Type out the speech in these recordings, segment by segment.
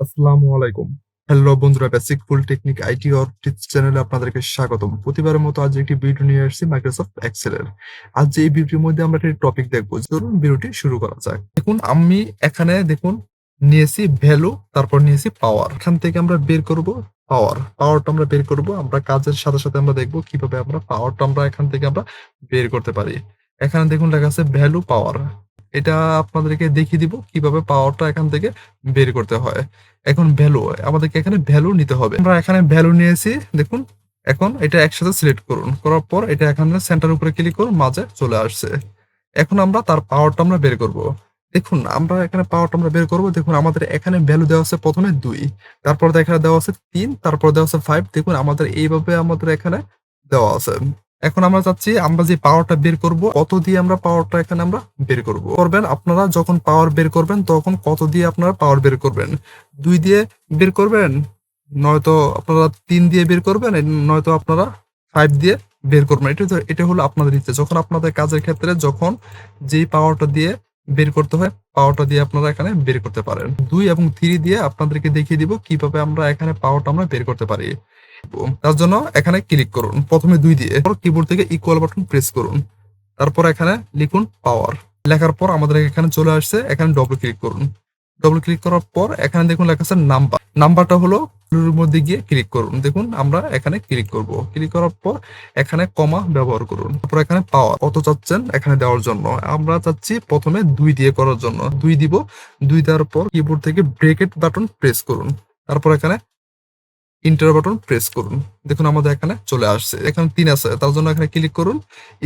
আসসালামু আলাইকুম। হ্যালো বন্ধুরা, basic full technique IT or tips চ্যানেলে আপনাদেরকে স্বাগতম। প্রতিবারের মতো আজ একটি ভিডিও নিয়ে আসছি মাইক্রোসফট এক্সেল এর। আজ এই ভিডিওর মধ্যে আমরা একটি টপিক দেখব। চলুন ভিডিওটি শুরু করা যাক। দেখুন আমি এখানে নিয়েছি ভ্যালু, তারপর নিয়েছি পাওয়ার। এখান থেকে আমরা বের করব পাওয়ার। পাওয়ারটা আমরা বের করব। আমরা কাজের সাথে সাথে আমরা দেখব কিভাবে আমরা পাওয়ারটা আমরা এখান থেকে আমরা বের করতে পারি। এখানে দেখুন লেখা আছে ভ্যালু পাওয়ার। এটা আপনাদেরকে দেখিয়ে দিব কিভাবে পাওয়ারটা এখান থেকে বের করতে হয়। এখন ভ্যালু, আমাদেরকে এখানে ভ্যালু নিতে হবে। আমরা এখানে ভ্যালু নিয়েছি, দেখুন। এখন এটা একসাথে সিলেক্ট করুন, করার পর এটা এখানে সেন্টার উপরে ক্লিক করুন, মাঝে চলে আসছে। এখন আমরা তার পাওয়ারটা আমরা বের করব। দেখুন আমরা এখানে পাওয়ারটা আমরা বের করব। দেখুন আমাদের এখানে ভ্যালু দেওয়া আছে প্রথমে 2, তারপর এখানে দেওয়া আছে 3, তারপর দেওয়া আছে 5। দেখুন আমাদের এইভাবে আমাদের এখানে দেওয়া আছে। এখন আমরা চাচ্ছি আমরা যে পাওয়ারটা বের করব কত দিয়ে আমরা পাওয়ারটা এখানে আমরা বের করবেন। আপনারা যখন পাওয়ার বের করবেন তখন কত দিয়ে আপনারা পাওয়ার বের করবেন? 2 দিয়ে বের করবেন, নয়তো আপনারা 3 দিয়ে বের করবেন, নয়তো আপনারা 5 দিয়ে বের করবেন। এটা হলো আপনাদের ইচ্ছে। যখন আপনাদের কাজের ক্ষেত্রে যখন যেই পাওয়ারটা দিয়ে বের করতে হয়, পাওয়ারটা দিয়ে আপনারা এখানে বের করতে পারেন। 2 এবং 3 দিয়ে আপনাদেরকে দেখিয়ে দিব কিভাবে আমরা এখানে পাওয়ারটা আমরা বের করতে পারি। তার জন্য এখানে ক্লিক করুন প্রথমে 2 দিয়ে, কিবোর্ড থেকে ইকুয়াল বাটন প্রেস করুন, তারপর এখানে লিখুন পাওয়ার। লেখার পর আমাদের এখানে চলে আসছে, এখানে ডবল ক্লিক করুন। ডবল ক্লিক করার পর এখানে দেখুন লেখা আছে নাম্বার। নাম্বারটা হলো এর মধ্যে গিয়ে ক্লিক করুন। দেখুন আমরা এখানে ক্লিক করব। ক্লিক করার পর এখানে কমা ব্যবহার করুন। তারপর এখানে পাওয়ার কত চাচ্ছেন এখানে দেওয়ার জন্য। আমরা চাচ্ছি প্রথমে 2 দিয়ে করার জন্য 2 দিব। 2 দেওয়ার পর কিবোর্ড থেকে ব্রেকেট বাটন প্রেস করুন, তারপর এখানে ইন্টার বাটন প্রেস করুন। দেখুন আমাদের এখানে চলে আসছে। এখানে 3 আছে, তার জন্য এখানে ক্লিক করুন,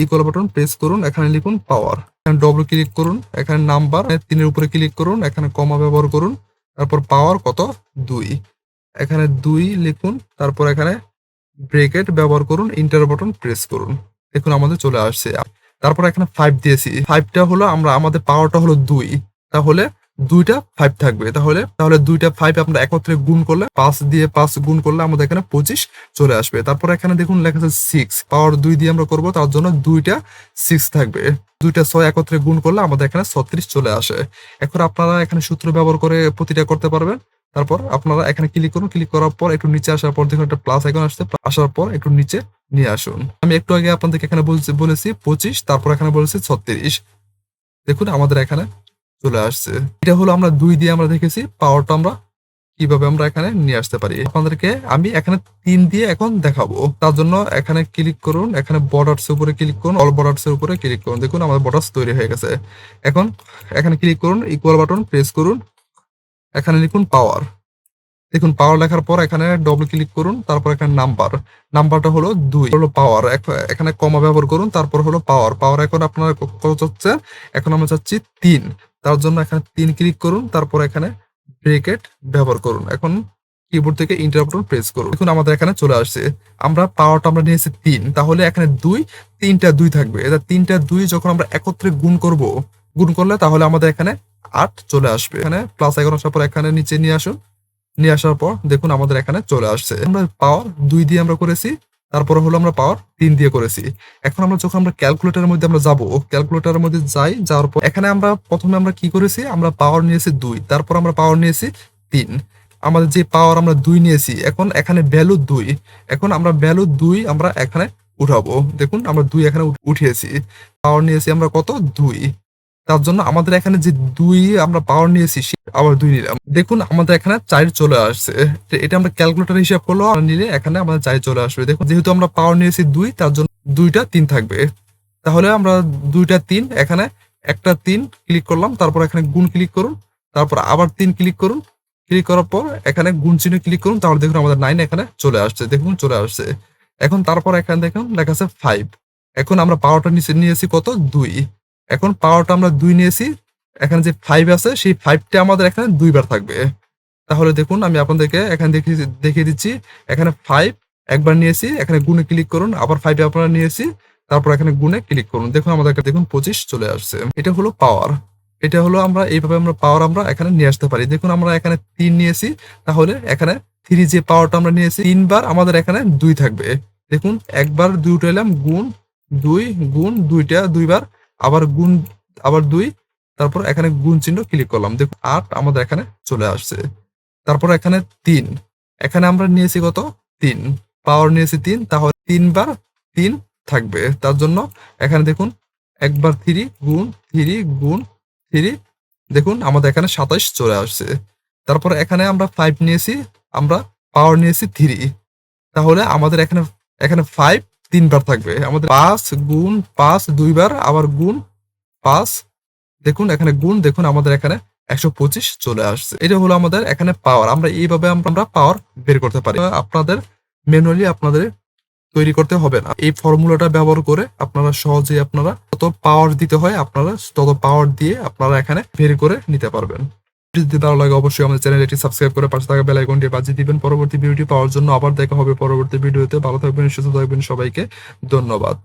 ইকুয়াল বাটন প্রেস করুন, এখানে লিখুন পাওয়ার। এখানে ডবল ক্লিক করুন, এখানে নাম্বার 3 এর উপরে ক্লিক করুন, এখানে কমা ব্যবহার করুন, তারপর পাওয়ার কত 2, এখানে 2 লিখুন, তারপর এখানে ব্রেকেট ব্যবহার করুন, ইন্টার বাটন প্রেস করুন। দেখুন আমাদের চলে আসছে। তারপর এখানে 5 দিয়েছি। 5টা হলো আমাদের পাওয়ারটা হলো 2, তাহলে 2টা 5 থাকবে। তাহলে 2টা 5 আমরা একত্রে গুণ করলে 5 দিয়ে 5 গুণ করলে আমাদের এখানে 25 চলে আসবে। তারপর এখানে দেখুন লেখা আছে 6, পাওয়ার 2 দিয়ে আমরা করব, তার জন্য 2টা 6 থাকবে। 2টা 6 একত্রে গুণ করলে আমাদের এখানে 36 চলে আসে। এখন আপনারা এখানে সূত্র ব্যবহার করে প্রতিটা করতে পারবেন। তারপর আপনারা এখানে ক্লিক করুন, ক্লিক করার পর একটু নিচে আসার পর দেখুন একটা প্লাস আইকন আসছে, আসার পর একটু নিচে নিয়ে আসুন। আমি একটু আগে আপনাদেরকে এখানে বলেছি 25, তারপর এখানে বলেছি 36। দেখুন আমাদের এখানে চলে আসছে। এটা হলো আমরা 2 দিয়ে আমরা দেখেছি পাওয়ারটা আমরা কিভাবে আমরা এখানে নিয়ে আসতে পারি। আপনাদেরকে আমি এখানে 3 দিয়ে এখন দেখাবো। তার জন্য এখানে ক্লিক করুন, এখানে বর্ডারস এর উপরে ক্লিক করুন, অল বর্ডারস এর উপরে ক্লিক করুন। দেখুন আমাদের বর্ডারস তৈরি হয়ে গেছে। এখন এখানে ক্লিক করুন, ইকুয়াল বাটন প্রেস করুন, এখানে লিখুন পাওয়ার। দেখুন পাওয়ার লেখার পর এখানে ডবল ক্লিক করুন, তারপর এখানে নাম্বারটা হলো 2, হলো পাওয়ার। এখানে কমা ব্যবহার করুন, তারপর হলো পাওয়ার। পাওয়ার এখন আপনারা কত চাচ্ছে? এখন আমরা চাচ্ছি 3, তার জন্য এখানে 3 ক্লিক করুন, তারপর এখানে ব্রেকেট ব্যবহার করুন। এখন কিবোর্ড থেকে ইন্টার বাটন প্রেস করুন। দেখুন আমাদের এখানে চলে আসছে। আমরা পাওয়ারটা আমরা নিয়েছি 3, তাহলে এখানে 2, 3টা 2 থাকবে। এটা 3টা 2 যখন আমরা একত্রে গুণ করলে তাহলে আমাদের এখানে 8 চলে আসবে। এখানে প্লাস আইকন আসার পর এখানে নিচে নিয়ে আসুন। নিয়ে আসার পর দেখুন আমাদের এখানে চলে আসছে। আমরা পাওয়ার 2 দিয়ে আমরা করেছি, তারপরে হলো আমরা পাওয়ার 3 দিয়ে করেছি। এখন আমরা যখন আমরা ক্যালকুলেটরের মধ্যে আমরা যাব, ক্যালকুলেটরের মধ্যে যাওয়ার পর এখানে আমরা প্রথমে আমরা কি করেছি? আমরা পাওয়ার নিয়েছি 2, তারপর আমরা পাওয়ার নিয়েছি 3। আমাদের যে পাওয়ার আমরা 2 নিয়েছি, এখন এখানে ভ্যালু 2। এখন আমরা ভ্যালু 2 আমরা এখানে উঠাবো। দেখুন আমরা 2 এখানে উঠিয়েছি। পাওয়ার নিয়েছি আমরা কত? 2। তার জন্য আমাদের এখানে যে 2 আমরা পাওয়ার নিয়েছি, আবার 2 নিলাম। দেখুন আমাদের এখানে 4 চলে আসছে। এটা আমরা ক্যালকুলেটর হিসাব করলেও নিলে এখানে আমাদের 4 চলে আসবে। দেখুন যেহেতু আমরা পাওয়ার নিয়েছি 2, তার জন্য 2টা 3 থাকবে। তাহলে আমরা 2টা 3, এখানে একটা 3 ক্লিক করলাম, তারপর এখানে গুণ ক্লিক করুন, তারপর আবার 3 ক্লিক করুন। ক্লিক করার পর এখানে গুণ চিহ্ন ক্লিক করুন, তাহলে দেখুন আমাদের 9 এখানে চলে আসছে। দেখুন চলে আসছে। এখন তারপর এখানে দেখুন লেখা আছে 5। এখন আমরা পাওয়ারটা নিয়েছি কত? 2। এখন পাওয়ারটা আমরা 2 নিয়েছি, এখানে যে 5 আছে সেই 5টা আমাদের এখানে 2 বার থাকবে। তাহলে দেখুন আমি আপনাদেরকে এখানে দেখিয়ে দিচ্ছি। এখানে 5 একবার নিয়েছি, এখানে গুণে ক্লিক করুন, আবার 5 আপনারা নিয়েছি, তারপর এখানে গুণে ক্লিক করুন। দেখুন আমাদের দেখুন 25 চলে আসছে। এটা হলো পাওয়ার। এটা হলো আমরা এইভাবে আমরা পাওয়ার আমরা এখানে নিয়ে আসতে পারি। দেখুন আমরা এখানে 3 নিয়েছি, তাহলে এখানে 3 যে পাওয়ারটা আমরা নিয়েছি 3 বার আমাদের এখানে 2 থাকবে। দেখুন একবার 2 উঠাইলাম, গুণ 2, গুণ 2টা 2 বার, আবার গুণ আবার 2, তারপর এখানে গুণ চিহ্ন ক্লিক করলাম। দেখুন 8 আমাদের এখানে চলে আসছে। তারপর এখানে ৩, এখানে আমরা নিয়েছি কত ৩, পাওয়ার নিয়েছি ৩, তাহলে ৩ বার ৩ থাকবে। তার জন্য এখানে দেখুন একবার 3 গুণ 3 গুণ 3, দেখুন আমাদের এখানে ২৭ চলে আসছে। তারপর এখানে আমরা 5 নিয়েছি, আমরা পাওয়ার নিয়েছি 3, তাহলে আমাদের এখানে এখানে 5 3 বার থাকবে। আমাদের ৫ গুণ ৫ ২ বার, আবার গুণ ৫, দেখুন এখানে গুণ, দেখুন আমাদের এখানে ১২৫ চলে আসছে। এটা হলো আমাদের এখানে পাওয়ার। আমরা এইভাবে আমরা পাওয়ার বের করতে পারি। আপনাদের ম্যানুয়ালি আপনাদের তৈরি করতে হবে না। এই ফর্মুলাটা ব্যবহার করে আপনারা সহজেই আপনারা যত পাওয়ার দিতে হয় আপনারা তত পাওয়ার দিয়ে আপনারা এখানে বের করে নিতে পারবেন। যদি ভালো লাগে অবশ্যই আমাদের চ্যানেলটি সাবস্ক্রাইব করে পাশে থাকা বেল আইকনটি বাজিয়ে দিবেন পরবর্তী ভিডিওটি পাওয়ার জন্য। আবার দেখা হবে পরবর্তী ভিডিওতে। ভালো থাকবেন, সুস্থ থাকবেন, সবাইকে ধন্যবাদ।